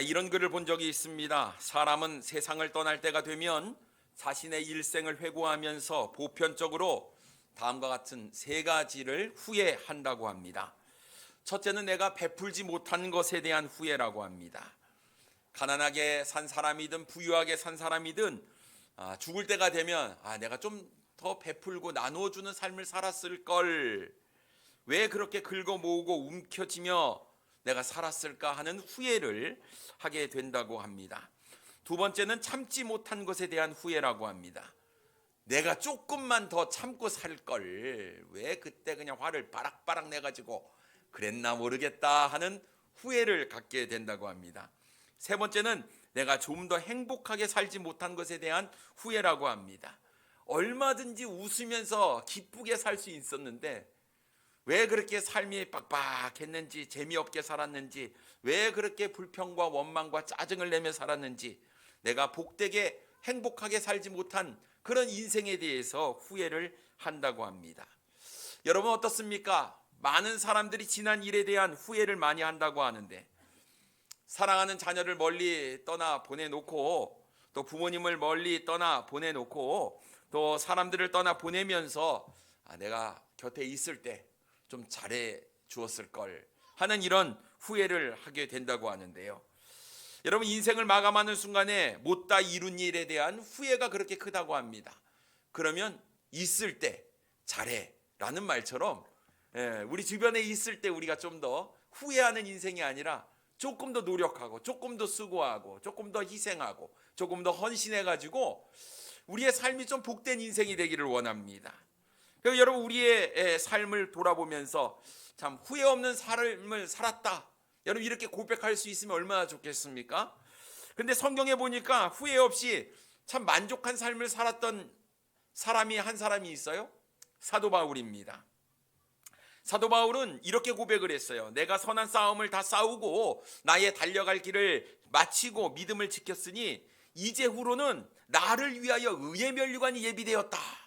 제가 이런 글을 본 적이 있습니다. 사람은 세상을 떠날 때가 되면 자신의 일생을 회고하면서 보편적으로 다음과 같은 세 가지를 후회한다고 합니다. 첫째는 내가 베풀지 못한 것에 대한 후회라고 합니다. 가난하게 산 사람이든 부유하게 산 사람이든 죽을 때가 되면 내가 좀 더 베풀고 나누어주는 삶을 살았을 걸, 왜 그렇게 긁어 모으고 움켜쥐며 내가 살았을까 하는 후회를 하게 된다고 합니다. 두 번째는 참지 못한 것에 대한 후회라고 합니다. 내가 조금만 더 참고 살 걸, 왜 그때 그냥 화를 바락바락 내가지고 그랬나 모르겠다 하는 후회를 갖게 된다고 합니다. 세 번째는 내가 좀 더 행복하게 살지 못한 것에 대한 후회라고 합니다. 얼마든지 웃으면서 기쁘게 살 수 있었는데 왜 그렇게 삶이 빡빡했는지, 재미없게 살았는지, 왜 그렇게 불평과 원망과 짜증을 내며 살았는지, 내가 복되게 행복하게 살지 못한 그런 인생에 대해서 후회를 한다고 합니다. 여러분 어떻습니까? 많은 사람들이 지난 일에 대한 후회를 많이 한다고 하는데, 사랑하는 자녀를 멀리 떠나 보내놓고, 또 부모님을 멀리 떠나 보내놓고, 또 사람들을 떠나 보내면서 내가 곁에 있을 때 좀 잘해 주었을 걸 하는 이런 후회를 하게 된다고 하는데요. 여러분 인생을 마감하는 순간에 못다 이룬 일에 대한 후회가 그렇게 크다고 합니다. 그러면 있을 때 잘해 라는 말처럼 우리 주변에 있을 때 우리가 좀 더 후회하는 인생이 아니라 조금 더 노력하고 조금 더 수고하고 조금 더 희생하고 조금 더 헌신해가지고 우리의 삶이 좀 복된 인생이 되기를 원합니다. 그래서 여러분 우리의 삶을 돌아보면서 참 후회 없는 삶을 살았다, 여러분 이렇게 고백할 수 있으면 얼마나 좋겠습니까? 근데 성경에 보니까 후회 없이 참 만족한 삶을 살았던 사람이 한 사람이 있어요. 사도 바울입니다. 사도 바울은 이렇게 고백을 했어요. 내가 선한 싸움을 다 싸우고 나의 달려갈 길을 마치고 믿음을 지켰으니 이제후로는 나를 위하여 의의 면류관이 예비되었다.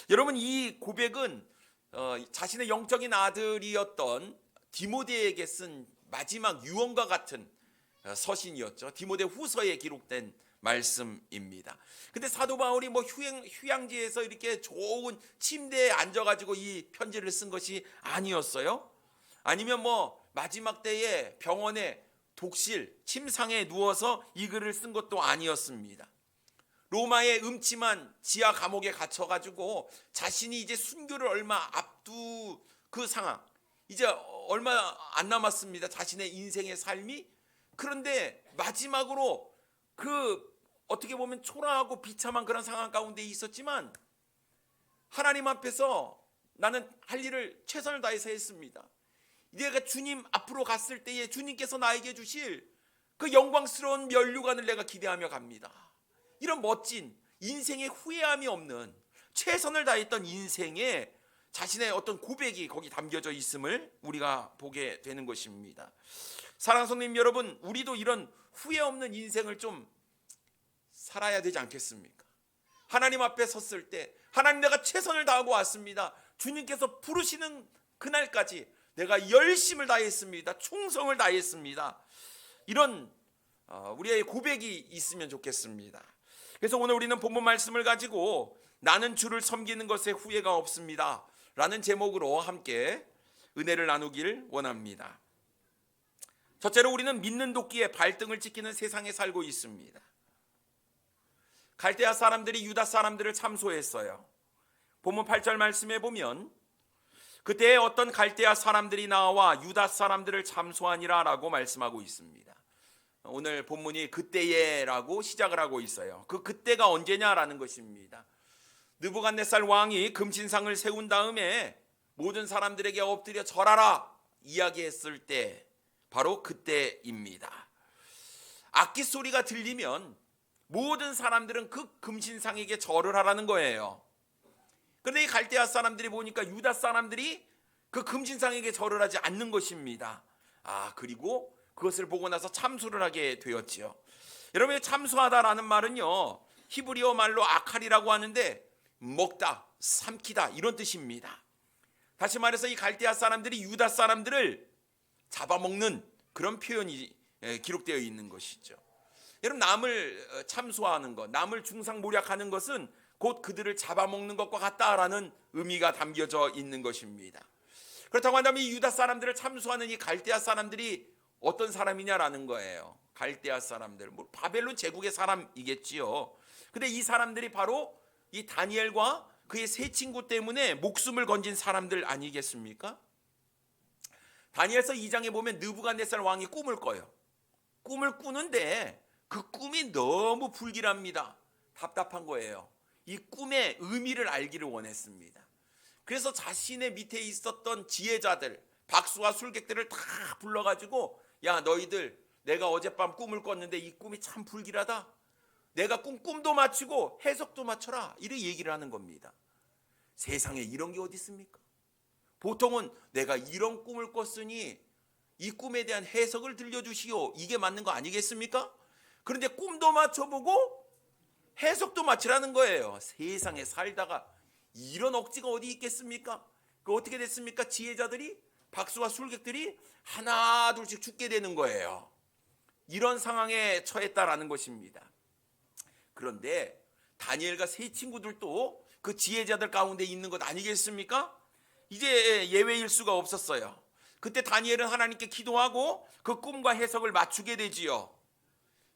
여러분 이 고백은 자신의 영적인 아들이었던 디모데에게 쓴 마지막 유언과 같은 서신이었죠. 디모데 후서에 기록된 말씀입니다. 근데 사도 바울이 휴양지에서 이렇게 좋은 침대에 앉아가지고 이 편지를 쓴 것이 아니었어요. 아니면 마지막 때에 병원에 독실 침상에 누워서 이 글을 쓴 것도 아니었습니다. 로마의 음침한 지하 감옥에 갇혀가지고 자신이 이제 순교를 얼마 앞두 그 상황, 이제 얼마 안 남았습니다. 자신의 인생의 삶이. 그런데 마지막으로 그 어떻게 보면 초라하고 비참한 그런 상황 가운데 있었지만 하나님 앞에서 나는 할 일을 최선을 다해서 했습니다. 내가 주님 앞으로 갔을 때에 주님께서 나에게 주실 그 영광스러운 면류관을 내가 기대하며 갑니다. 이런 멋진 인생의 후회함이 없는 최선을 다했던 인생에 자신의 어떤 고백이 거기 담겨져 있음을 우리가 보게 되는 것입니다. 사랑하는 성도님 여러분, 우리도 이런 후회 없는 인생을 좀 살아야 되지 않겠습니까? 하나님 앞에 섰을 때 하나님 내가 최선을 다하고 왔습니다. 주님께서 부르시는 그날까지 내가 열심을 다했습니다. 충성을 다했습니다. 이런 우리의 고백이 있으면 좋겠습니다. 그래서 오늘 우리는 본문 말씀을 가지고 나는 주를 섬기는 것에 후회가 없습니다 라는 제목으로 함께 은혜를 나누길 원합니다. 첫째로 우리는 믿는 도끼에 발등을 찍히는 세상에 살고 있습니다. 갈대아 사람들이 유다 사람들을 참소했어요. 본문 8절 말씀에 보면 그때에 어떤 갈대아 사람들이 나와 유다 사람들을 참소하니라 라고 말씀하고 있습니다. 오늘 본문이 그때에라고 시작을 하고 있어요. 그때가 언제냐라는 것입니다. 느부갓네살 왕이 금신상을 세운 다음에 모든 사람들에게 엎드려 절하라 이야기했을 때 바로 그때입니다. 악기 소리가 들리면 모든 사람들은 그 금신상에게 절을 하라는 거예요. 그런데 이 갈대아 사람들이 보니까 유다 사람들이 그 금신상에게 절을 하지 않는 것입니다. 그리고 그것을 보고 나서 참소를 하게 되었지요. 여러분 참소하다라는 말은요 히브리어 말로 아칼이라고 하는데 먹다, 삼키다 이런 뜻입니다. 다시 말해서 이 갈대아 사람들이 유다 사람들을 잡아먹는 그런 표현이 기록되어 있는 것이죠. 여러분, 남을 참소하는 것, 남을 중상모략하는 것은 곧 그들을 잡아먹는 것과 같다라는 의미가 담겨져 있는 것입니다. 그렇다고 한다면 이 유다 사람들을 참소하는 이 갈대아 사람들이 어떤 사람이냐라는 거예요. 갈대아 사람들, 뭐 바벨론 제국의 사람이겠지요. 근데 이 사람들이 바로 이 다니엘과 그의 세 친구 때문에 목숨을 건진 사람들 아니겠습니까? 다니엘서 2장에 보면 느부갓네살 왕이 꿈을 꿔요. 꿈을 꾸는데 그 꿈이 너무 불길합니다. 답답한 거예요. 이 꿈의 의미를 알기를 원했습니다. 그래서 자신의 밑에 있었던 지혜자들, 박수와 술객들을 다 불러가지고, 야, 너희들, 내가 어젯밤 꿈을 꿨는데 이 꿈이 참 불길하다. 내가 꿈도 맞추고 해석도 맞춰라. 이렇게 얘기를 하는 겁니다. 세상에 이런 게 어디 있습니까? 보통은 내가 이런 꿈을 꿨으니 이 꿈에 대한 해석을 들려주시오, 이게 맞는 거 아니겠습니까? 그런데 꿈도 맞춰보고 해석도 맞추라는 거예요. 세상에 살다가 이런 억지가 어디 있겠습니까? 그 어떻게 됐습니까? 지혜자들이, 박수와 술객들이 하나 둘씩 죽게 되는 거예요. 이런 상황에 처했다라는 것입니다. 그런데 다니엘과 세 친구들도 그 지혜자들 가운데 있는 것 아니겠습니까? 이제 예외일 수가 없었어요. 그때 다니엘은 하나님께 기도하고 그 꿈과 해석을 맞추게 되지요.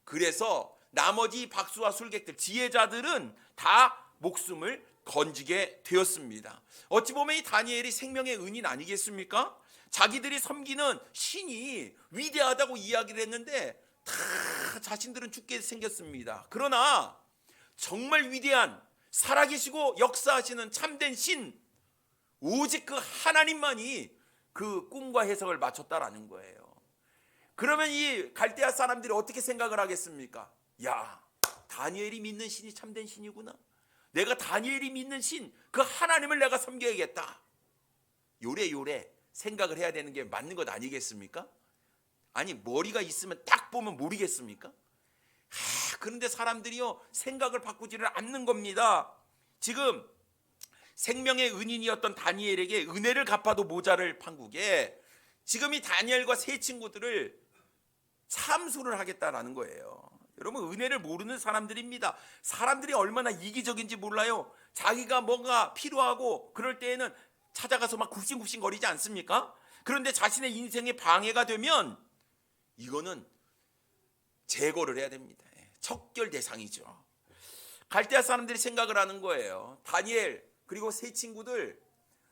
그래서 나머지 박수와 술객들, 지혜자들은 다 목숨을 건지게 되었습니다. 어찌 보면 이 다니엘이 생명의 은인 아니겠습니까? 자기들이 섬기는 신이 위대하다고 이야기를 했는데 다 자신들은 죽게 생겼습니다. 그러나 정말 위대한, 살아계시고 역사하시는 참된 신, 오직 그 하나님만이 그 꿈과 해석을 맞췄다라는 거예요. 그러면 이 갈대아 사람들이 어떻게 생각을 하겠습니까? 야, 다니엘이 믿는 신이 참된 신이구나. 내가 다니엘이 믿는 신, 그 하나님을 내가 섬겨야겠다. 요래 생각을 해야 되는 게 맞는 것 아니겠습니까? 아니, 머리가 있으면 딱 보면 모르겠습니까? 그런데 사람들이요, 생각을 바꾸지를 않는 겁니다. 지금 생명의 은인이었던 다니엘에게 은혜를 갚아도 모자랄 판국에 지금 이 다니엘과 세 친구들을 참소를 하겠다라는 거예요. 여러분, 은혜를 모르는 사람들입니다. 사람들이 얼마나 이기적인지 몰라요. 자기가 뭔가 필요하고 그럴 때에는 찾아가서 막 굽신굽신 거리지 않습니까? 그런데 자신의 인생에 방해가 되면 이거는 제거를 해야 됩니다. 척결 대상이죠. 갈대아 사람들이 생각을 하는 거예요. 다니엘 그리고 세 친구들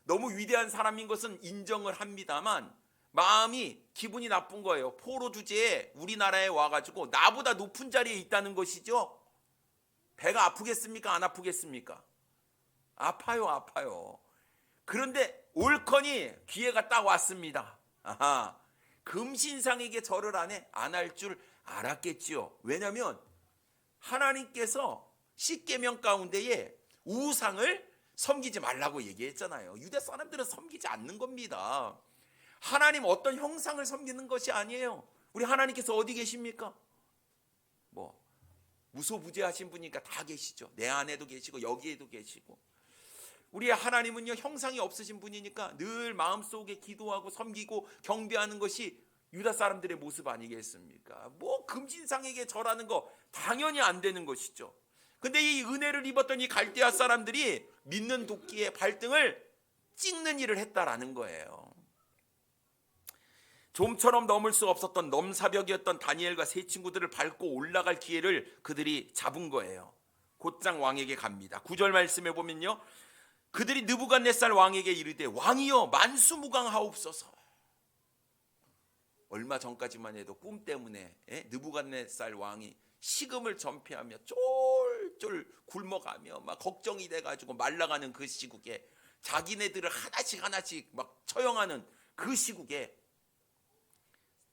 너무 위대한 사람인 것은 인정을 합니다만 마음이 기분이 나쁜 거예요. 포로 주제에 우리나라에 와가지고 나보다 높은 자리에 있다는 것이죠. 배가 아프겠습니까? 안 아프겠습니까? 아파요. 그런데 옳거니 기회가 딱 왔습니다. 아하, 금신상에게 절을 안 할 줄 알았겠지요. 왜냐하면 하나님께서 십계명 가운데에 우상을 섬기지 말라고 얘기했잖아요. 유대 사람들은 섬기지 않는 겁니다. 하나님 어떤 형상을 섬기는 것이 아니에요. 우리 하나님께서 어디 계십니까? 뭐 무소부재하신 분이니까 다 계시죠. 내 안에도 계시고 여기에도 계시고. 우리 하나님은요, 형상이 없으신 분이니까 늘 마음속에 기도하고 섬기고 경배하는 것이 유다 사람들의 모습 아니겠습니까? 뭐 금신상에게 절하는 거 당연히 안 되는 것이죠. 근데 이 은혜를 입었던 이 갈대아 사람들이 믿는 도끼의 발등을 찍는 일을 했다라는 거예요. 좀처럼 넘을 수 없었던 넘사벽이었던 다니엘과 세 친구들을 밟고 올라갈 기회를 그들이 잡은 거예요. 곧장 왕에게 갑니다. 9절 말씀에 보면요, 그들이 느부갓네살 왕에게 이르되 왕이여 만수무강하옵소서. 얼마 전까지만 해도 꿈 때문에 느부갓네살 왕이 식음을 전폐하며 쫄쫄 굶어가며 막 걱정이 돼가지고 말라가는 그 시국에 자기네들을 하나씩 막 처형하는 그 시국에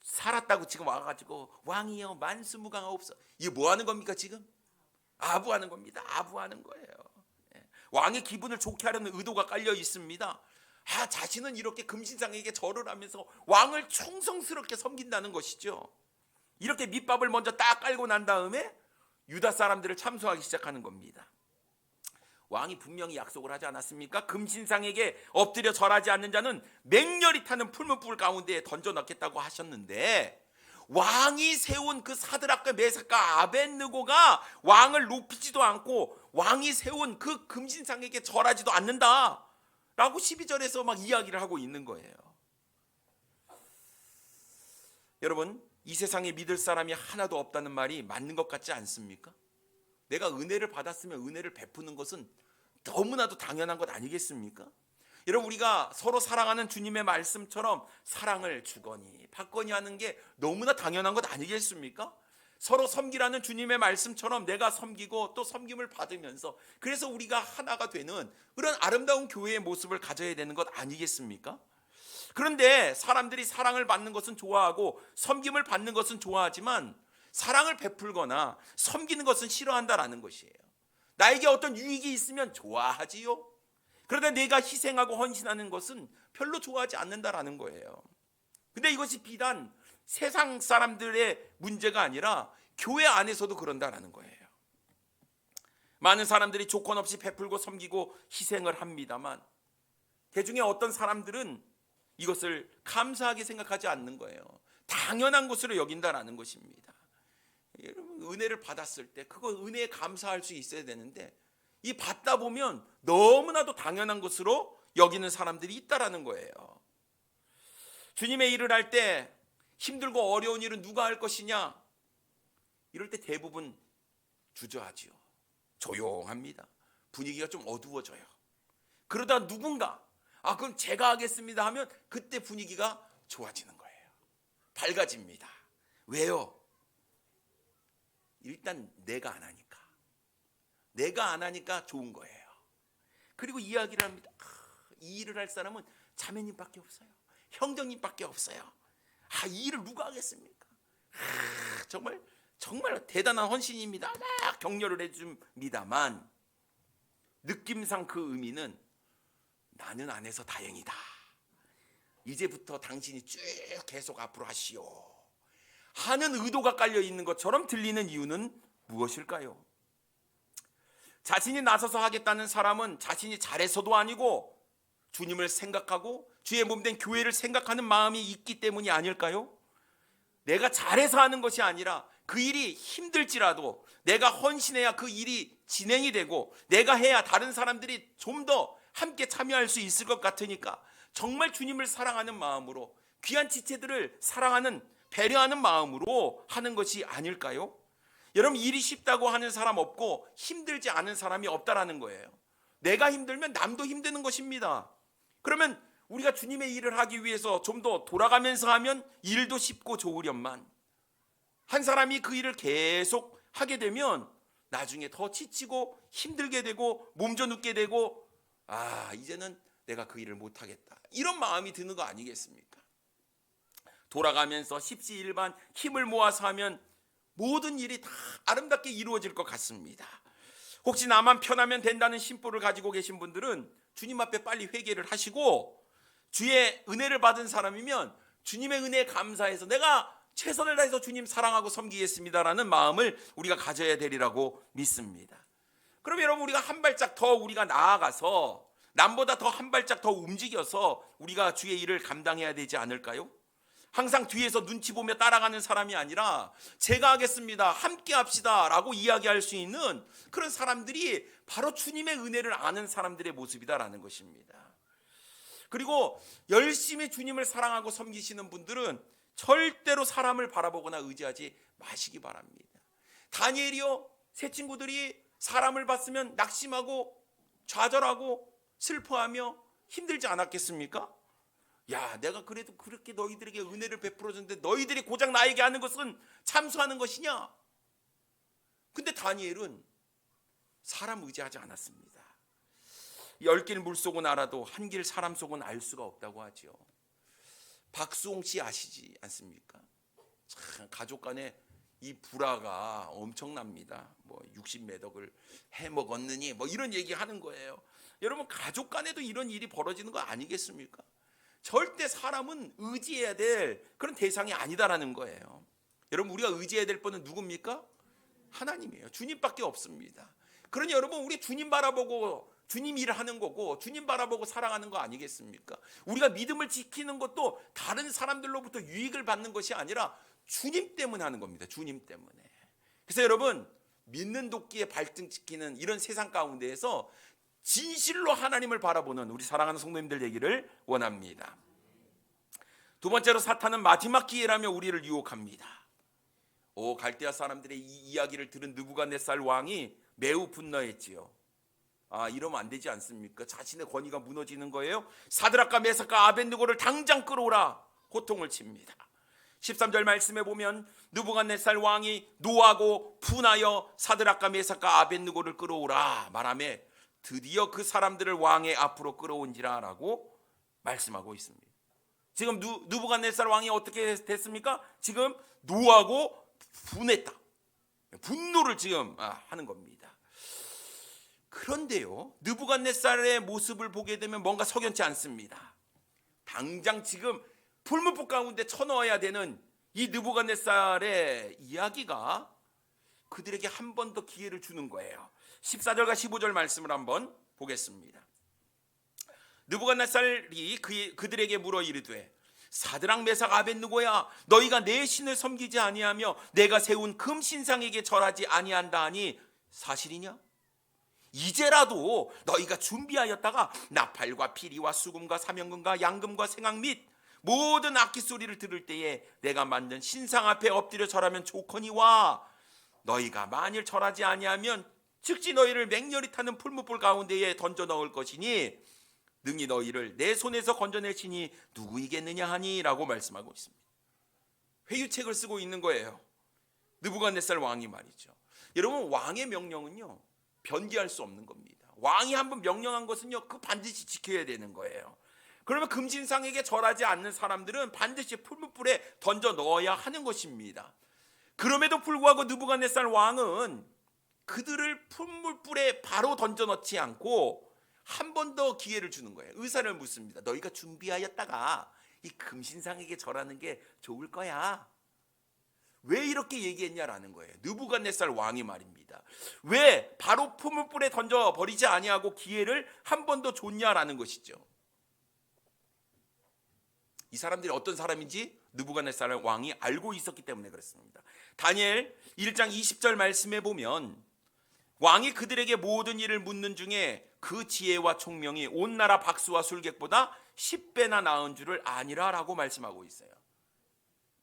살았다고 지금 와가지고 왕이여 만수무강하옵소서. 이게 뭐 하는 겁니까? 지금 아부하는 겁니다. 아부하는 거예요. 왕의 기분을 좋게 하려는 의도가 깔려 있습니다. 자신은 이렇게 금신상에게 절을 하면서 왕을 충성스럽게 섬긴다는 것이죠. 이렇게 밑밥을 먼저 딱 깔고 난 다음에 유다 사람들을 참소하기 시작하는 겁니다. 왕이 분명히 약속을 하지 않았습니까? 금신상에게 엎드려 절하지 않는 자는 맹렬히 타는 풀무불 가운데에 던져 넣겠다고 하셨는데, 왕이 세운 그 사드락과 메삭과 아벳느고가 왕을 높이지도 않고 왕이 세운 그 금신상에게 절하지도 않는다 라고 12절에서 막 이야기를 하고 있는 거예요. 여러분, 이 세상에 믿을 사람이 하나도 없다는 말이 맞는 것 같지 않습니까? 내가 은혜를 받았으면 은혜를 베푸는 것은 너무나도 당연한 것 아니겠습니까? 여러분, 우리가 서로 사랑하는 주님의 말씀처럼 사랑을 주거니 받거니 하는 게 너무나 당연한 것 아니겠습니까? 서로 섬기라는 주님의 말씀처럼 내가 섬기고 또 섬김을 받으면서, 그래서 우리가 하나가 되는 그런 아름다운 교회의 모습을 가져야 되는 것 아니겠습니까? 그런데 사람들이 사랑을 받는 것은 좋아하고 섬김을 받는 것은 좋아하지만 사랑을 베풀거나 섬기는 것은 싫어한다라는 것이에요. 나에게 어떤 유익이 있으면 좋아하지요. 그러다 내가 희생하고 헌신하는 것은 별로 좋아하지 않는다라는 거예요. 근데 이것이 비단 세상 사람들의 문제가 아니라 교회 안에서도 그런다라는 거예요. 많은 사람들이 조건 없이 베풀고 섬기고 희생을 합니다만, 그중에 어떤 사람들은 이것을 감사하게 생각하지 않는 거예요. 당연한 것으로 여긴다라는 것입니다. 여러분, 은혜를 받았을 때 그거 은혜에 감사할 수 있어야 되는데, 이 받다 보면 너무나도 당연한 것으로 여기는 사람들이 있다라는 거예요. 주님의 일을 할 때 힘들고 어려운 일은 누가 할 것이냐? 이럴 때 대부분 주저하지요. 조용합니다. 분위기가 좀 어두워져요. 그러다 누군가 그럼 제가 하겠습니다 하면 그때 분위기가 좋아지는 거예요. 밝아집니다. 왜요? 일단 내가 안 하니까. 내가 안 하니까 좋은 거예요. 그리고 이야기를 합니다. 이 일을 할 사람은 자매님밖에 없어요. 형제님밖에 없어요. 이 일을 누가 하겠습니까? 정말 대단한 헌신입니다. 막 격려를 해줍니다만, 느낌상 그 의미는 나는 안 해서 다행이다. 이제부터 당신이 쭉 계속 앞으로 하시오 하는 의도가 깔려 있는 것처럼 들리는 이유는 무엇일까요? 자신이 나서서 하겠다는 사람은 자신이 잘해서도 아니고 주님을 생각하고 주의 몸된 교회를 생각하는 마음이 있기 때문이 아닐까요? 내가 잘해서 하는 것이 아니라 그 일이 힘들지라도 내가 헌신해야 그 일이 진행이 되고, 내가 해야 다른 사람들이 좀 더 함께 참여할 수 있을 것 같으니까 정말 주님을 사랑하는 마음으로, 귀한 지체들을 사랑하는 배려하는 마음으로 하는 것이 아닐까요? 여러분, 일이 쉽다고 하는 사람 없고 힘들지 않은 사람이 없다라는 거예요. 내가 힘들면 남도 힘드는 것입니다. 그러면 우리가 주님의 일을 하기 위해서 좀 더 돌아가면서 하면 일도 쉽고 좋으련만, 한 사람이 그 일을 계속 하게 되면 나중에 더 지치고 힘들게 되고 몸져 눕게 되고, 이제는 내가 그 일을 못하겠다, 이런 마음이 드는 거 아니겠습니까? 돌아가면서 십시일반 힘을 모아서 하면 모든 일이 다 아름답게 이루어질 것 같습니다. 혹시 나만 편하면 된다는 심보를 가지고 계신 분들은 주님 앞에 빨리 회개를 하시고, 주의 은혜를 받은 사람이면 주님의 은혜에 감사해서 내가 최선을 다해서 주님 사랑하고 섬기겠습니다라는 마음을 우리가 가져야 되리라고 믿습니다. 그럼 여러분, 우리가 한 발짝 더 우리가 나아가서 남보다 더 한 발짝 더 움직여서 우리가 주의 일을 감당해야 되지 않을까요? 항상 뒤에서 눈치 보며 따라가는 사람이 아니라 제가 하겠습니다, 함께 합시다 라고 이야기할 수 있는 그런 사람들이 바로 주님의 은혜를 아는 사람들의 모습이다라는 것입니다. 그리고 열심히 주님을 사랑하고 섬기시는 분들은 절대로 사람을 바라보거나 의지하지 마시기 바랍니다. 다니엘이요, 세 친구들이 사람을 봤으면 낙심하고 좌절하고 슬퍼하며 힘들지 않았겠습니까? 내가 그래도 그렇게 너희들에게 은혜를 베풀어줬는데 너희들이 고작 나에게 하는 것은 참수하는 것이냐? 근데 다니엘은 사람 의지하지 않았습니다. 열 길 물속은 알아도 한 길 사람 속은 알 수가 없다고 하죠. 박수홍 씨 아시지 않습니까? 참 가족 간에 이 불화가 엄청납니다. 60매덕을 해먹었느니 이런 얘기하는 거예요. 여러분, 가족 간에도 이런 일이 벌어지는 거 아니겠습니까? 절대 사람은 의지해야 될 그런 대상이 아니다라는 거예요. 여러분, 우리가 의지해야 될 분은 누굽니까? 하나님이에요. 주님밖에 없습니다. 그러니 여러분, 우리 주님 바라보고 주님 일을 하는 거고 주님 바라보고 사랑하는 거 아니겠습니까? 우리가 믿음을 지키는 것도 다른 사람들로부터 유익을 받는 것이 아니라 주님 때문에 하는 겁니다. 주님 때문에. 그래서 여러분, 믿는 도끼에 발등지키는 이런 세상 가운데에서 진실로 하나님을 바라보는 우리 사랑하는 성도님들 되기를 원합니다. 두 번째로, 사탄은 마지막 기회라며 우리를 유혹합니다. 갈대아 사람들의 이 이야기를 들은 느부갓네살 왕이 매우 분노했지요. 이러면 안 되지 않습니까? 자신의 권위가 무너지는 거예요. 사드락과 메삭과 아벳느고를 당장 끌어오라 호통을 칩니다. 13절 말씀에 보면 느부갓네살 왕이 노하고 분하여 사드락과 메삭과 아벳느고를 끌어오라 말하며 드디어 그 사람들을 왕의 앞으로 끌어온지라 라고 말씀하고 있습니다. 지금 느부갓네살 왕이 어떻게 됐습니까? 지금 노하고 분했다. 분노를 지금 하는 겁니다. 그런데요, 느부갓네살의 모습을 보게 되면 뭔가 석연치 않습니다. 당장 지금 풀무불 가운데 쳐넣어야 되는 이 느부갓네살의 이야기가 그들에게 한 번 더 기회를 주는 거예요. 14절과 15절 말씀을 한번 보겠습니다. 느부갓네살이 그들에게 물어 이르되 사드락 메삭 아벳느고야, 너희가 내 신을 섬기지 아니하며 내가 세운 금 신상에게 절하지 아니한다 하니 사실이냐? 이제라도 너희가 준비하였다가 나팔과 피리와 수금과 사명금과 양금과 생악 및 모든 악기 소리를 들을 때에 내가 만든 신상 앞에 엎드려 절하면 좋거니와, 너희가 만일 절하지 아니하면 즉시 너희를 맹렬히 타는 풀무불 가운데에 던져 넣을 것이니 능히 너희를 내 손에서 건져낼 신이 누구이겠느냐 하니 라고 말씀하고 있습니다. 회유책을 쓰고 있는 거예요. 느부갓네살 왕이 말이죠. 여러분, 왕의 명령은요 변기할 수 없는 겁니다. 왕이 한번 명령한 것은요 그 반드시 지켜야 되는 거예요. 그러면 금신상에게 절하지 않는 사람들은 반드시 풀무불에 던져 넣어야 하는 것입니다. 그럼에도 불구하고 느부갓네살 왕은 그들을 풀무불에 바로 던져 넣지 않고 한 번 더 기회를 주는 거예요. 의사를 묻습니다. 너희가 준비하였다가 이 금신상에게 절하는 게 좋을 거야. 왜 이렇게 얘기했냐라는 거예요. 느부갓네살 왕이 말입니다. 왜 바로 풀무불에 던져 버리지 아니하고 기회를 한 번 더 줬냐라는 것이죠. 이 사람들이 어떤 사람인지 느부갓네살 왕이 알고 있었기 때문에 그렇습니다. 다니엘 1장 20절 말씀에 보면 왕이 그들에게 모든 일을 묻는 중에 그 지혜와 총명이 온 나라 박수와 술객보다 10배나 나은 줄을 아니라 라고 말씀하고 있어요.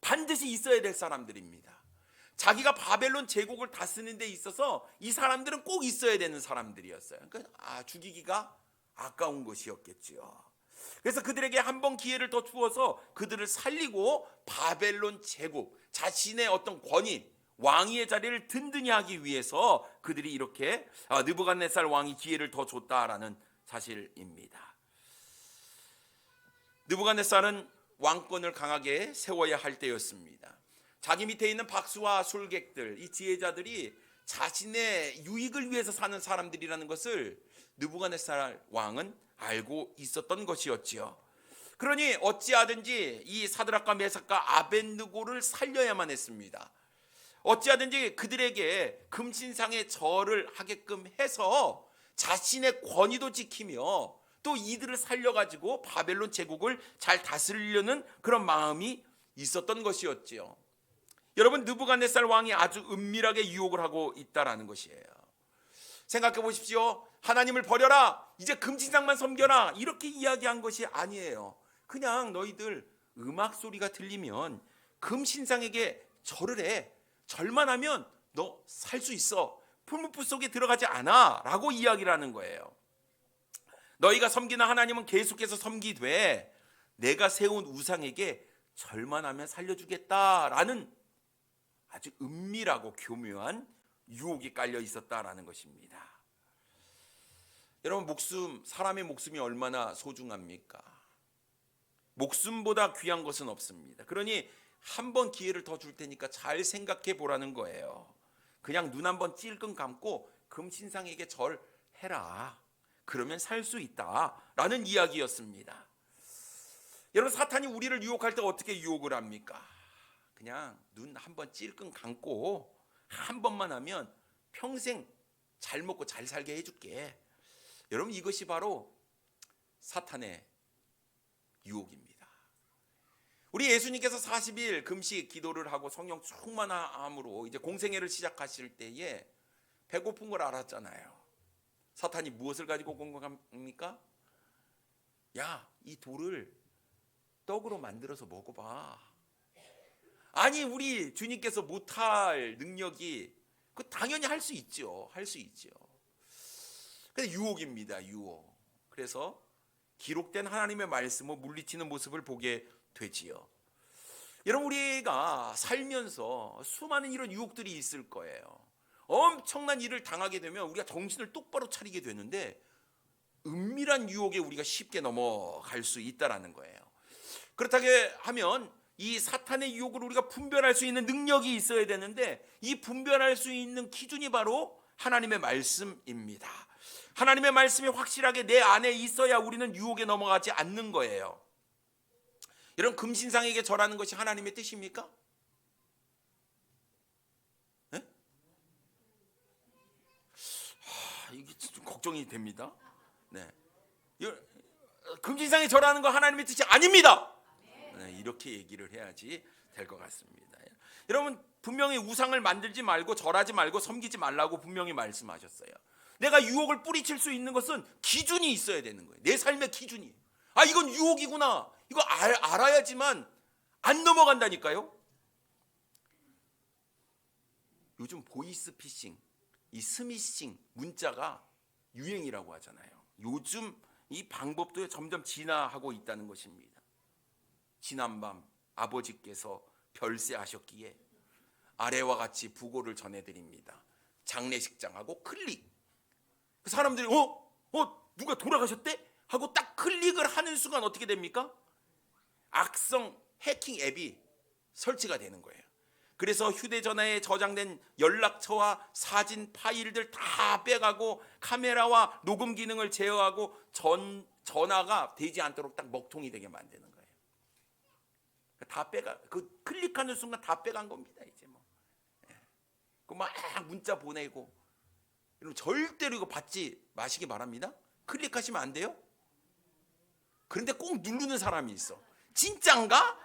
반드시 있어야 될 사람들입니다. 자기가 바벨론 제국을 다스리는 데 있어서 이 사람들은 꼭 있어야 되는 사람들이었어요. 그러니까 죽이기가 아까운 것이었겠지요. 그래서 그들에게 한 번 기회를 더 주어서 그들을 살리고 바벨론 제국, 자신의 어떤 권위, 왕위의 자리를 든든히 하기 위해서 그들이 이렇게 느부갓네살 왕이 기회를 더 줬다라는 사실입니다. 느부갓네살은 왕권을 강하게 세워야 할 때였습니다. 자기 밑에 있는 박수와 술객들, 이 지혜자들이 자신의 유익을 위해서 사는 사람들이라는 것을 느부갓네살 왕은 알고 있었던 것이었지요. 그러니 어찌하든지 이 사드락과 메삭과 아벳느고를 살려야만 했습니다. 어찌하든지 그들에게 금신상에 절을 하게끔 해서 자신의 권위도 지키며 또 이들을 살려가지고 바벨론 제국을 잘 다스리려는 그런 마음이 있었던 것이었지요. 여러분, 느부갓네살 왕이 아주 은밀하게 유혹을 하고 있다라는 것이에요. 생각해 보십시오. 하나님을 버려라, 이제 금신상만 섬겨라, 이렇게 이야기한 것이 아니에요. 그냥 너희들 음악 소리가 들리면 금신상에게 절을 해. 절만 하면 너 살 수 있어. 풀무불 속에 들어가지 않아 라고 이야기를 하는 거예요. 너희가 섬기는 하나님은 계속해서 섬기되 내가 세운 우상에게 절만 하면 살려주겠다라는 아주 은밀하고 교묘한 유혹이 깔려 있었다라는 것입니다. 여러분, 사람의 목숨이 얼마나 소중합니까? 목숨보다 귀한 것은 없습니다. 그러니 한 번 기회를 더 줄 테니까 잘 생각해 보라는 거예요. 그냥 눈 한 번 찔끔 감고 금신상에게 절해라. 그러면 살 수 있다라는 이야기였습니다. 여러분, 사탄이 우리를 유혹할 때 어떻게 유혹을 합니까? 그냥 눈 한 번 찔끔 감고 한 번만 하면 평생 잘 먹고 잘 살게 해줄게. 여러분, 이것이 바로 사탄의 유혹입니다. 우리 예수님께서 40일 금식 기도를 하고 성령 충만함으로 이제 공생애를 시작하실 때에 배고픈 걸 알았잖아요. 사탄이 무엇을 가지고 공격합니까? 야, 이 돌을 떡으로 만들어서 먹어봐. 아니, 우리 주님께서 못할 능력이 그 당연히 할 수 있죠. 할 수 있죠. 근데 유혹입니다. 유혹. 그래서 기록된 하나님의 말씀을 물리치는 모습을 보게 되지요. 여러분, 우리가 살면서 수많은 이런 유혹들이 있을 거예요. 엄청난 일을 당하게 되면 우리가 정신을 똑바로 차리게 되는데 은밀한 유혹에 우리가 쉽게 넘어갈 수 있다라는 거예요. 그렇다고 하면 이 사탄의 유혹을 우리가 분별할 수 있는 능력이 있어야 되는데 이 분별할 수 있는 기준이 바로 하나님의 말씀입니다. 하나님의 말씀이 확실하게 내 안에 있어야 우리는 유혹에 넘어가지 않는 거예요. 이런 금신상에게 절하는 것이 하나님의 뜻입니까? 네? 이게 좀 걱정이 됩니다. 네. 금신상에 절하는 거 하나님의 뜻이 아닙니다. 네, 이렇게 얘기를 해야지 될 것 같습니다. 여러분, 분명히 우상을 만들지 말고 절하지 말고 섬기지 말라고 분명히 말씀하셨어요. 내가 유혹을 뿌리칠 수 있는 것은 기준이 있어야 되는 거예요. 내 삶의 기준이. 아, 이건 유혹이구나. 이거 알아야지만 안 넘어간다니까요. 요즘 보이스피싱, 이 스미싱 문자가 유행이라고 하잖아요. 요즘 이 방법도 점점 진화하고 있다는 것입니다. 지난밤 아버지께서 별세하셨기에 아래와 같이 부고를 전해드립니다. 장례식장하고 클릭. 그 사람들이 누가 돌아가셨대? 하고 딱 클릭을 하는 순간 어떻게 됩니까? 악성 해킹 앱이 설치가 되는 거예요. 그래서 휴대전화에 저장된 연락처와 사진 파일들 다 빼가고 카메라와 녹음 기능을 제어하고 전화가 되지 않도록 딱 먹통이 되게 만드는 거예요. 다 빼가, 그 클릭하는 순간 다 빼간 겁니다. 이제 뭐. 그 막 문자 보내고. 여러분, 절대로 이거 받지 마시기 바랍니다. 클릭하시면 안 돼요. 그런데 꼭 누르는 사람이 있어. 진짠가?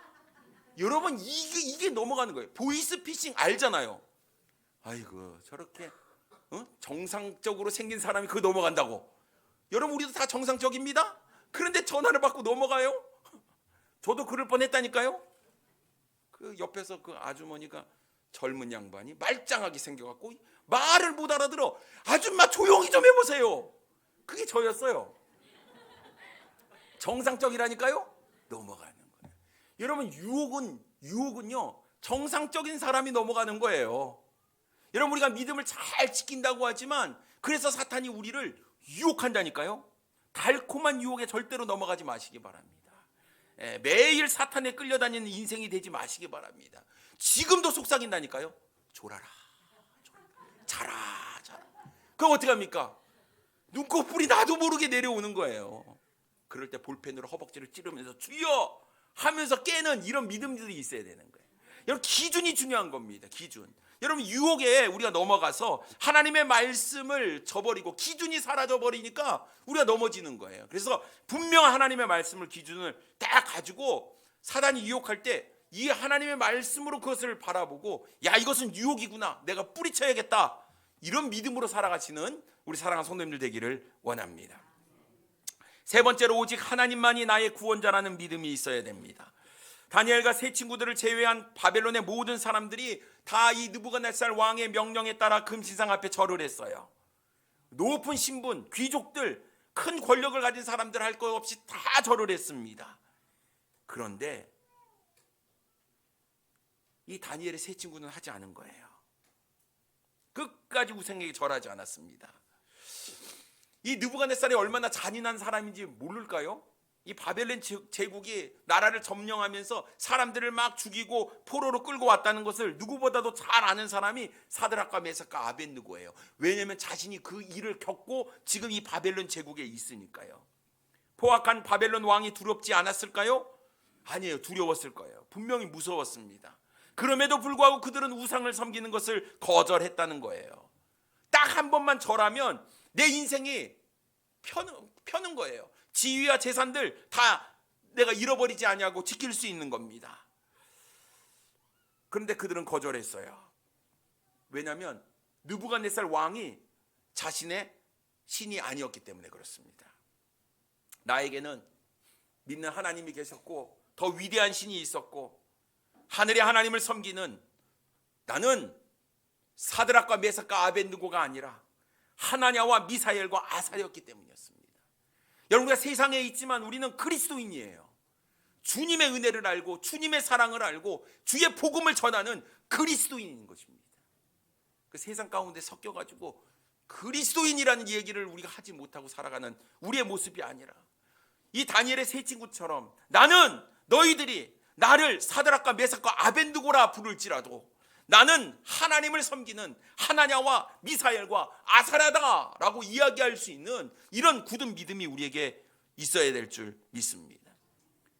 여러분, 이게 넘어가는 거예요. 보이스피싱 알잖아요. 아이고, 저렇게 정상적으로 생긴 사람이 그거 넘어간다고. 여러분, 우리도 다 정상적입니다. 그런데 전화를 받고 넘어가요. 저도 그럴 뻔했다니까요. 그 옆에서 그 아주머니가 젊은 양반이 말짱하게 생겨갖고 말을 못 알아들어. 아줌마 조용히 좀 해보세요. 그게 저였어요. 정상적이라니까요. 넘어가는 거예요. 여러분, 유혹은요 정상적인 사람이 넘어가는 거예요. 여러분, 우리가 믿음을 잘 지킨다고 하지만 그래서 사탄이 우리를 유혹한다니까요. 달콤한 유혹에 절대로 넘어가지 마시기 바랍니다. 매일 사탄에 끌려다니는 인생이 되지 마시기 바랍니다. 지금도 속삭인다니까요. 졸아라, 자라. 그럼 어떻게 합니까? 눈꺼풀이 나도 모르게 내려오는 거예요. 그럴 때 볼펜으로 허벅지를 찌르면서 주여 하면서 깨는 이런 믿음들이 있어야 되는 거예요. 여러분, 기준이 중요한 겁니다. 기준. 여러분, 유혹에 우리가 넘어가서 하나님의 말씀을 저버리고 기준이 사라져 버리니까 우리가 넘어지는 거예요. 그래서 분명한 하나님의 말씀을 기준을 딱 가지고 사단이 유혹할 때 이 하나님의 말씀으로 그것을 바라보고 야, 이것은 유혹이구나, 내가 뿌리쳐야겠다, 이런 믿음으로 살아가시는 우리 사랑하는 성도님들 되기를 원합니다. 세 번째로, 오직 하나님만이 나의 구원자라는 믿음이 있어야 됩니다. 다니엘과 세 친구들을 제외한 바벨론의 모든 사람들이 다 이 느부갓네살 왕의 명령에 따라 금신상 앞에 절을 했어요. 높은 신분, 귀족들, 큰 권력을 가진 사람들 할 것 없이 다 절을 했습니다. 그런데 이 다니엘의 세 친구는 하지 않은 거예요. 끝까지 우상에게 절하지 않았습니다. 이 느부갓네살이 얼마나 잔인한 사람인지 모를까요? 이 바벨론 제국이 나라를 점령하면서 사람들을 막 죽이고 포로로 끌고 왔다는 것을 누구보다도 잘 아는 사람이 사드락과 메삭과 아벳느고예요. 왜냐하면 자신이 그 일을 겪고 지금 이 바벨론 제국에 있으니까요. 포악한 바벨론 왕이 두렵지 않았을까요? 아니에요. 두려웠을 거예요. 분명히 무서웠습니다. 그럼에도 불구하고 그들은 우상을 섬기는 것을 거절했다는 거예요. 딱 딱 한 번만 절하면 내 인생이 펴는 거예요. 지위와 재산들 다 내가 잃어버리지 아니하고 지킬 수 있는 겁니다. 그런데 그들은 거절했어요. 왜냐하면 느부갓네살 왕이 자신의 신이 아니었기 때문에 그렇습니다. 나에게는 믿는 하나님이 계셨고 더 위대한 신이 있었고 하늘의 하나님을 섬기는 나는 사드락과 메삭과 아벤느고가 아니라 하나냐와 미사엘과 아사랴였기 때문이었습니다. 여러분, 우리가 세상에 있지만 우리는 그리스도인이에요. 주님의 은혜를 알고 주님의 사랑을 알고 주의 복음을 전하는 그리스도인인 것입니다. 그 세상 가운데 섞여가지고 그리스도인이라는 얘기를 우리가 하지 못하고 살아가는 우리의 모습이 아니라 이 다니엘의 세 친구처럼 나는 너희들이 나를 사드락과 메삭과 아벤느고라 부를지라도 나는 하나님을 섬기는 하나냐와 미사엘과 아사랴다라고 이야기할 수 있는 이런 굳은 믿음이 우리에게 있어야 될 줄 믿습니다.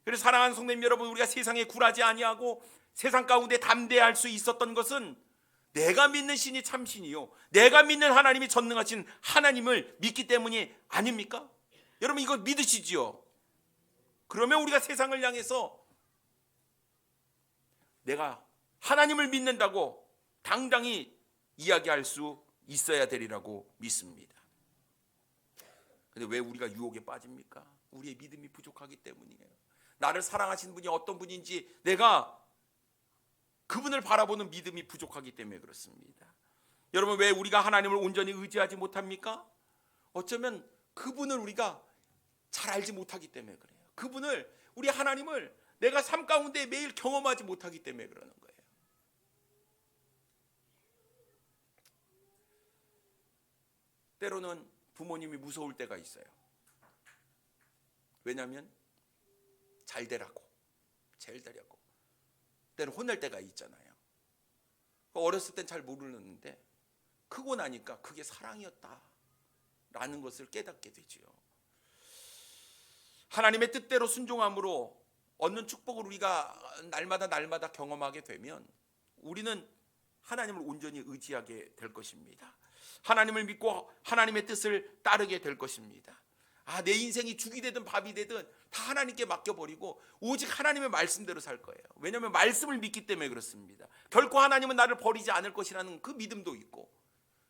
그래서 사랑하는 성도님 여러분, 우리가 세상에 굴하지 아니하고 세상 가운데 담대할 수 있었던 것은 내가 믿는 신이 참신이요 내가 믿는 하나님이 전능하신 하나님을 믿기 때문이 아닙니까? 여러분, 이거 믿으시지요? 그러면 우리가 세상을 향해서 내가 하나님을 믿는다고 당당히 이야기할 수 있어야 되리라고 믿습니다. 그런데 왜 우리가 유혹에 빠집니까? 우리의 믿음이 부족하기 때문이에요. 나를 사랑하시는 분이 어떤 분인지 내가 그분을 바라보는 믿음이 부족하기 때문에 그렇습니다. 여러분, 왜 우리가 하나님을 온전히 의지하지 못합니까? 어쩌면 그분을 우리가 잘 알지 못하기 때문에 그래요. 그분을, 우리 하나님을 내가 삶 가운데 매일 경험하지 못하기 때문에 그러는 거예요. 때로는 부모님이 무서울 때가 있어요. 왜냐하면 잘 되라고, 잘 되려고. 때는 혼낼 때가 있잖아요. 어렸을 땐 잘 모르는데 크고 나니까 그게 사랑이었다라는 것을 깨닫게 되지요. 하나님의 뜻대로 순종함으로 얻는 축복을 우리가 날마다 경험하게 되면 우리는 하나님을 온전히 의지하게 될 것입니다. 하나님을 믿고 하나님의 뜻을 따르게 될 것입니다. 내 인생이 죽이 되든 밥이 되든 다 하나님께 맡겨버리고 오직 하나님의 말씀대로 살 거예요. 왜냐하면 말씀을 믿기 때문에 그렇습니다. 결코 하나님은 나를 버리지 않을 것이라는 그 믿음도 있고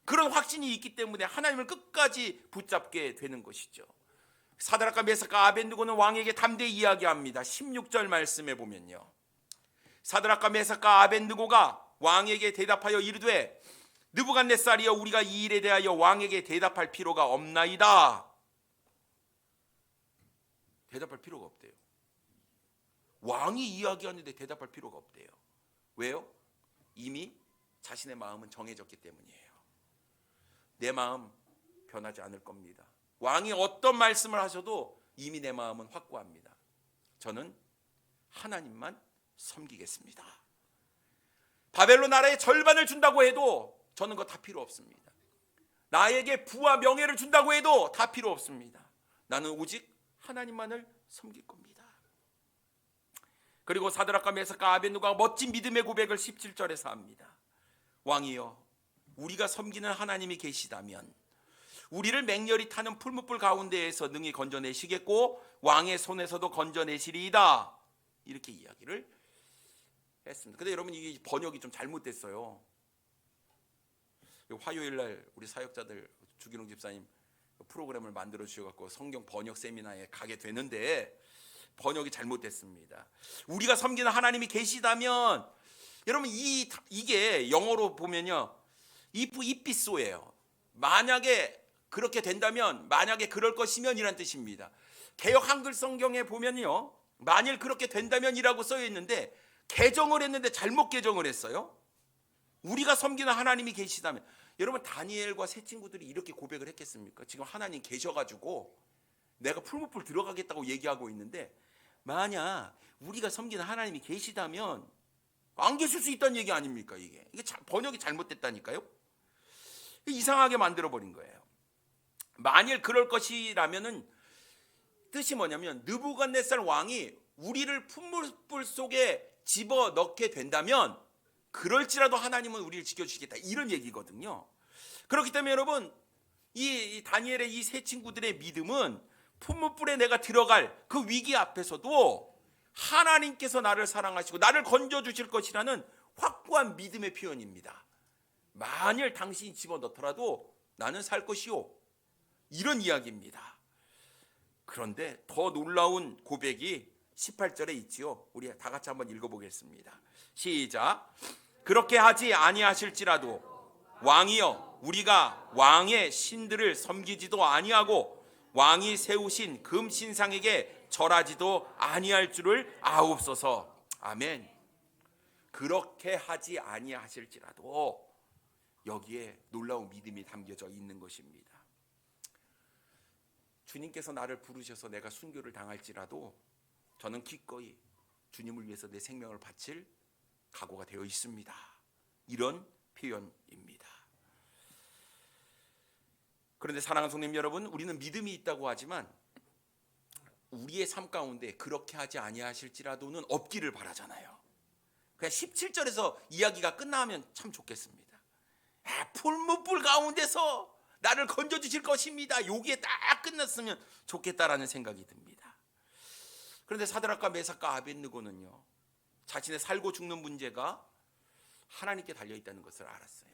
그런 확신이 있기 때문에 하나님을 끝까지 붙잡게 되는 것이죠. 사드락과 메삭과 아벤느고는 왕에게 담대히 이야기합니다. 16절 말씀에 보면요, 사드락과 메삭과 아벤느고가 왕에게 대답하여 이르되 느부갓네살이여, 우리가 이 일에 대하여 왕에게 대답할 필요가 없나이다. 대답할 필요가 없대요. 왕이 이야기하는데 대답할 필요가 없대요. 왜요? 이미 자신의 마음은 정해졌기 때문이에요. 내 마음 변하지 않을 겁니다. 왕이 어떤 말씀을 하셔도 이미 내 마음은 확고합니다. 저는 하나님만 섬기겠습니다. 바벨론 나라의 절반을 준다고 해도 저는 그거 다 필요 없습니다. 나에게 부와 명예를 준다고 해도 다 필요 없습니다. 나는 오직 하나님만을 섬길 겁니다. 그리고 사드락과 메삭과 아벤느고가 멋진 믿음의 고백을 17절에서 합니다. 왕이여, 우리가 섬기는 하나님이 계시다면 우리를 맹렬히 타는 풀무불 가운데에서 능히 건져내시겠고 왕의 손에서도 건져내시리이다. 이렇게 이야기를 했습니다. 근데 여러분, 이게 번역이 좀 잘못됐어요. 화요일날 우리 사역자들 주기룡 집사님 프로그램을 만들어 주셔서 성경 번역 세미나에 가게 되는데 번역이 잘못됐습니다. 우리가 섬기는 하나님이 계시다면, 여러분, 이게 영어로 보면요, if so예요. 만약에 그렇게 된다면, 만약에 그럴 것이면 이란 뜻입니다. 개역 한글 성경에 보면요, 만일 그렇게 된다면이라고 써 있는데 개정을 했는데 잘못 개정을 했어요. 우리가 섬기는 하나님이 계시다면. 여러분, 다니엘과 세 친구들이 이렇게 고백을 했겠습니까? 지금 하나님 계셔가지고 내가 풀무불 들어가겠다고 얘기하고 있는데 만약 우리가 섬기는 하나님이 계시다면 안 계실 수 있다는 얘기 아닙니까? 이게 번역이 잘못됐다니까요. 이상하게 만들어버린 거예요. 만일 그럴 것이라면은 뜻이 뭐냐면 느부갓네살 왕이 우리를 풀무불 속에 집어넣게 된다면 그럴지라도 하나님은 우리를 지켜주시겠다, 이런 얘기거든요. 그렇기 때문에 여러분, 이 다니엘의 이 세 친구들의 믿음은 풀무불에 내가 들어갈 그 위기 앞에서도 하나님께서 나를 사랑하시고 나를 건져주실 것이라는 확고한 믿음의 표현입니다. 만일 당신이 집어넣더라도 나는 살 것이요, 이런 이야기입니다. 그런데 더 놀라운 고백이 18절에 있지요. 우리 다 같이 한번 읽어보겠습니다. 시작. 그렇게 하지 아니하실지라도 왕이여, 우리가 왕의 신들을 섬기지도 아니하고 왕이 세우신 금신상에게 절하지도 아니할 줄을 아옵소서. 아멘. 그렇게 하지 아니하실지라도, 여기에 놀라운 믿음이 담겨져 있는 것입니다. 주님께서 나를 부르셔서 내가 순교를 당할지라도 저는 기꺼이 주님을 위해서 내 생명을 바칠 각오가 되어 있습니다. 이런 표현입니다. 그런데 사랑하는 성도님 여러분, 우리는 믿음이 있다고 하지만 우리의 삶 가운데 그렇게 하지 아니하실지라도는 없기를 바라잖아요. 그냥 17절에서 이야기가 끝나면 참 좋겠습니다. 풀무불 가운데서 나를 건져주실 것입니다, 여기에 딱 끝났으면 좋겠다라는 생각이 듭니다. 그런데 사드락과 메삭과 아벳느고는요, 자신의 살고 죽는 문제가 하나님께 달려있다는 것을 알았어요.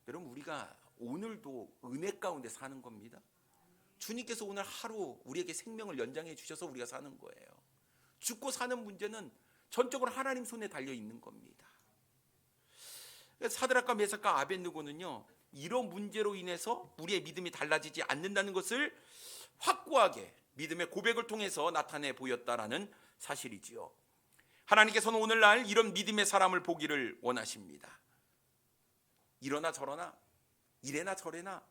여러분, 우리가 오늘도 은혜 가운데 사는 겁니다. 주님께서 오늘 하루 우리에게 생명을 연장해 주셔서 우리가 사는 거예요. 죽고 사는 문제는 전적으로 하나님 손에 달려있는 겁니다. 사드락과 메삭과 아벳느고는요, 이런 문제로 인해서 우리의 믿음이 달라지지 않는다는 것을 확고하게 믿음의 고백을 통해서 나타내 보였다라는 사실이지요. 하나님께서는 오늘날 이런 믿음의 사람을 보기를 원하십니다. 이러나 저러나 이래나 저래나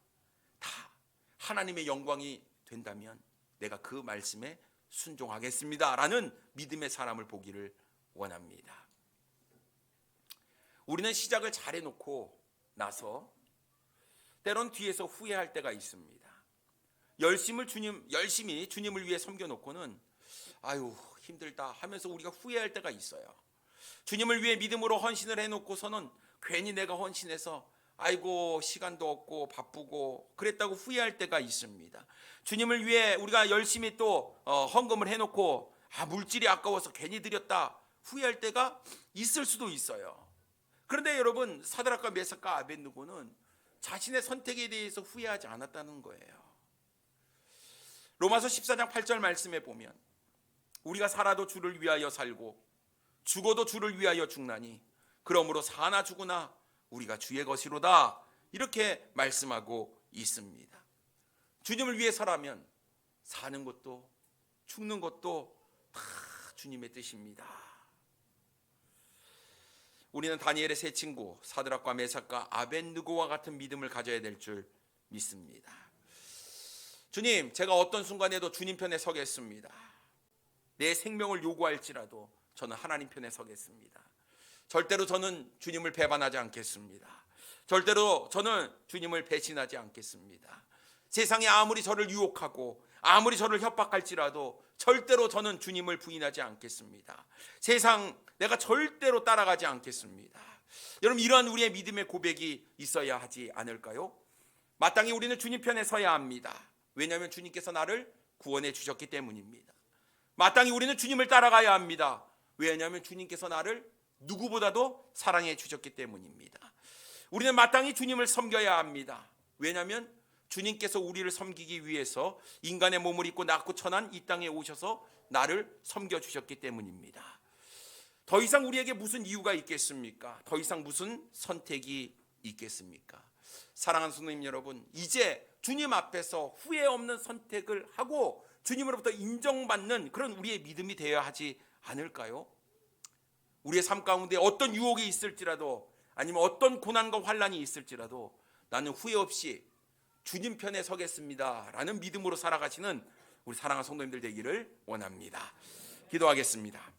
다 하나님의 영광이 된다면 내가 그 말씀에 순종하겠습니다 라는 믿음의 사람을 보기를 원합니다. 우리는 시작을 잘 해놓고 나서 때론 뒤에서 후회할 때가 있습니다. 열심히 주님을 위해 섬겨놓고는 아유 힘들다 하면서 우리가 후회할 때가 있어요. 주님을 위해 믿음으로 헌신을 해놓고서는 괜히 내가 헌신해서 아이고 시간도 없고 바쁘고 그랬다고 후회할 때가 있습니다. 주님을 위해 우리가 열심히 또 헌금을 해놓고 물질이 아까워서 괜히 드렸다 후회할 때가 있을 수도 있어요. 그런데 여러분, 사드락과 메삭과 아벳느고는 자신의 선택에 대해서 후회하지 않았다는 거예요. 로마서 14장 8절 말씀에 보면 우리가 살아도 주를 위하여 살고 죽어도 주를 위하여 죽나니 그러므로 사나 죽으나 우리가 주의 것이로다, 이렇게 말씀하고 있습니다. 주님을 위해서라면 사는 것도 죽는 것도 다 주님의 뜻입니다. 우리는 다니엘의 세 친구 사드락과 메삭과 아벳느고와 같은 믿음을 가져야 될 줄 믿습니다. 주님, 제가 어떤 순간에도 주님 편에 서겠습니다. 내 생명을 요구할지라도 저는 하나님 편에 서겠습니다. 절대로 저는 주님을 배반하지 않겠습니다. 절대로 저는 주님을 배신하지 않겠습니다. 세상이 아무리 저를 유혹하고 아무리 저를 협박할지라도 절대로 저는 주님을 부인하지 않겠습니다. 세상 내가 절대로 따라가지 않겠습니다. 여러분, 이러한 우리의 믿음의 고백이 있어야 하지 않을까요? 마땅히 우리는 주님 편에 서야 합니다. 왜냐하면 주님께서 나를 구원해 주셨기 때문입니다. 마땅히 우리는 주님을 따라가야 합니다. 왜냐하면 주님께서 나를 누구보다도 사랑해 주셨기 때문입니다. 우리는 마땅히 주님을 섬겨야 합니다. 왜냐하면 주님께서 우리를 섬기기 위해서 인간의 몸을 입고 낮고 천한 이 땅에 오셔서 나를 섬겨주셨기 때문입니다. 더 이상 우리에게 무슨 이유가 있겠습니까? 더 이상 무슨 선택이 있겠습니까? 사랑하는 성도님 여러분, 이제 주님 앞에서 후회 없는 선택을 하고 주님으로부터 인정받는 그런 우리의 믿음이 되어야 하지 않을까요? 우리의 삶 가운데 어떤 유혹이 있을지라도 아니면 어떤 고난과 환난이 있을지라도 나는 후회 없이 주님 편에 서겠습니다 라는 믿음으로 살아가시는 우리 사랑하는 성도님들 되기를 원합니다. 기도하겠습니다.